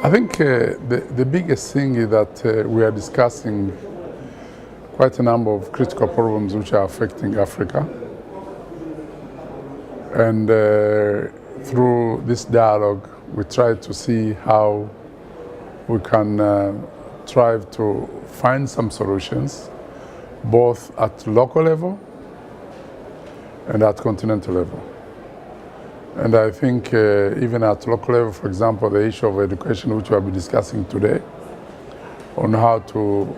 I think the biggest thing is that we are discussing quite a number of critical problems which are affecting Africa. And through this dialogue, we try to see how we can try to find some solutions, both at local level and at continental level. And I think even at local level, for example, the issue of education, which we will be discussing today, on how to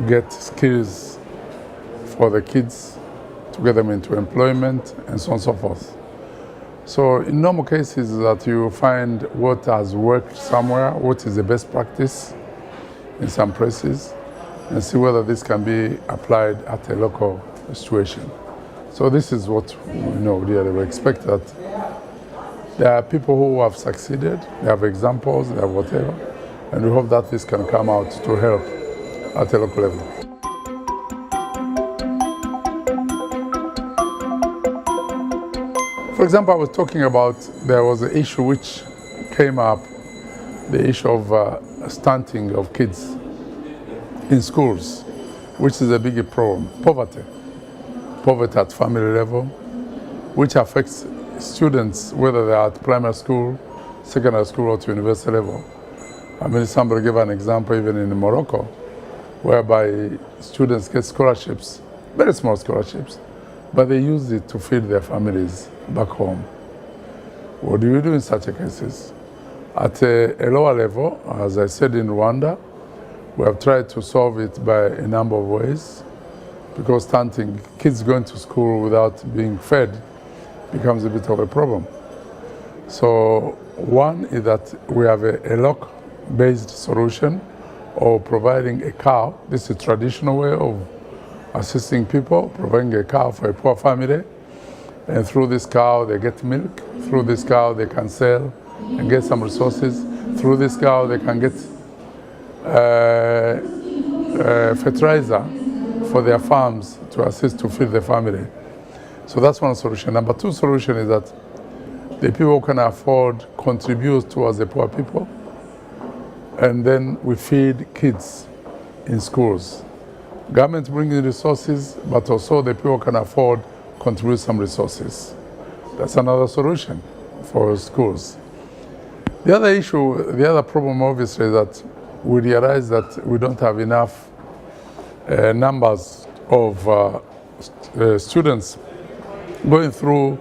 get skills for the kids to get them into employment and so on and so forth. So in normal cases that you find what has worked somewhere, what is the best practice in some places, and see whether this can be applied at a local situation. So this is what we know really. We expect that there are people who have succeeded, they have examples, they have whatever, and we hope that this can come out to help at a local level. For example, I was talking about, there was an issue which came up, the issue of stunting of kids in schools, which is a big problem. Poverty at family level, which affects students, whether they're at primary school, secondary school, or to university level. I mean, somebody gave an example even in Morocco, whereby students get scholarships, very small scholarships, but they use it to feed their families back home. What do you do in such cases? At a lower level, as I said in Rwanda, we have tried to solve it by a number of ways, because stunting, kids going to school without being fed, becomes a bit of a problem. So one is that we have a lock-based solution of providing a cow. This is a traditional way of assisting people, providing a cow for a poor family. And through this cow, they get milk. Through this cow, they can sell and get some resources. Through this cow, they can get fertilizer for their farms to assist to feed their family. So that's one solution. Number two solution is that the people who can afford contribute towards the poor people, and then we feed kids in schools. Government brings in resources, but also the people can afford contribute some resources. That's another solution for schools. The other issue, the other problem obviously is that we realize that we don't have enough numbers of students going through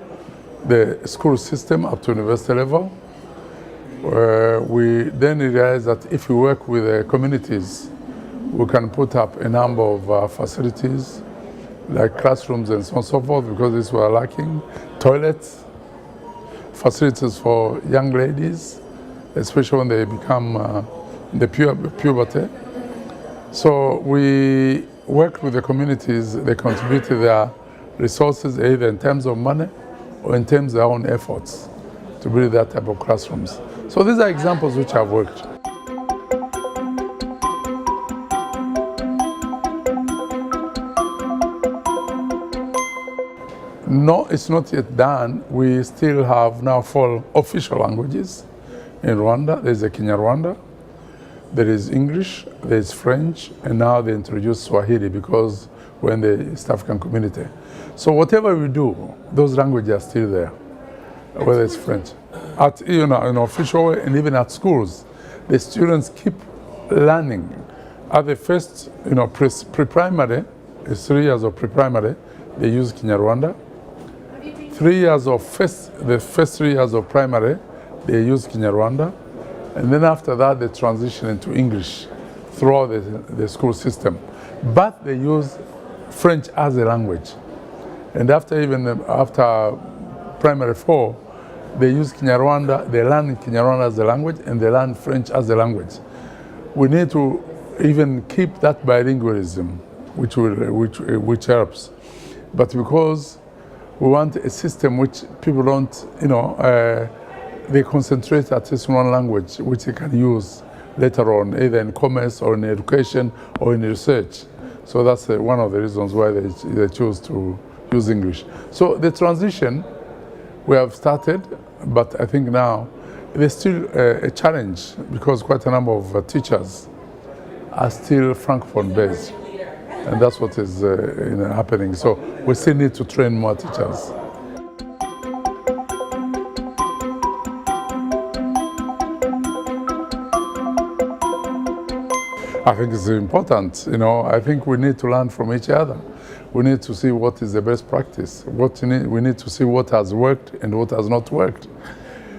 the school system up to university level. We then realize that if we work with the communities, we can put up a number of facilities like classrooms and so on and so forth, because these were lacking. Toilets, facilities for young ladies, especially when they become the puberty. So we worked with the communities, they contributed their resources either in terms of money or in terms of their own efforts to build that type of classrooms. So these are examples which have worked. No, it's not yet done. We still have now 4 official languages in Rwanda. There's a Kinyarwanda, there is English, there's French, and now they introduce Swahili because we're in the East African community. So whatever we do, those languages are still there, whether it's French. At in an official way, and even at schools, the students keep learning. At the first, pre-primary, it's 3 years of pre-primary, they use Kinyarwanda. 3 years of the first 3 years of primary, they use Kinyarwanda. And then after that, they transition into English throughout the school system. But they use French as a language. And after primary 4, they use Kinyarwanda, they learn Kinyarwanda as a language, and they learn French as a language. We need to even keep that bilingualism, which helps. But because we want a system which people don't, they concentrate at this one language, which they can use later on, either in commerce or in education or in research. So that's one of the reasons why they choose to use English. So the transition, we have started, but I think now there's still a challenge because quite a number of teachers are still Francophone based, and that's what is happening. So we still need to train more teachers. I think it's important, I think we need to learn from each other. We need to see what is the best practice. We need to see what has worked and what has not worked.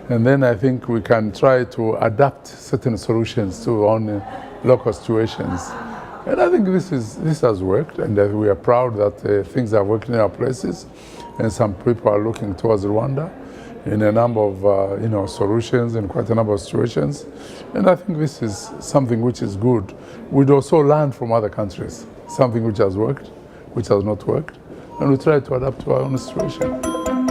And then I think we can try to adapt certain solutions to our own local situations. And I think this has worked, and that we are proud that things are working in our places, and some people are looking towards Rwanda in a number of solutions in quite a number of situations. And I think this is something which is good. We'd also learn from other countries, something which has worked, which has not worked, and we try to adapt to our own situation.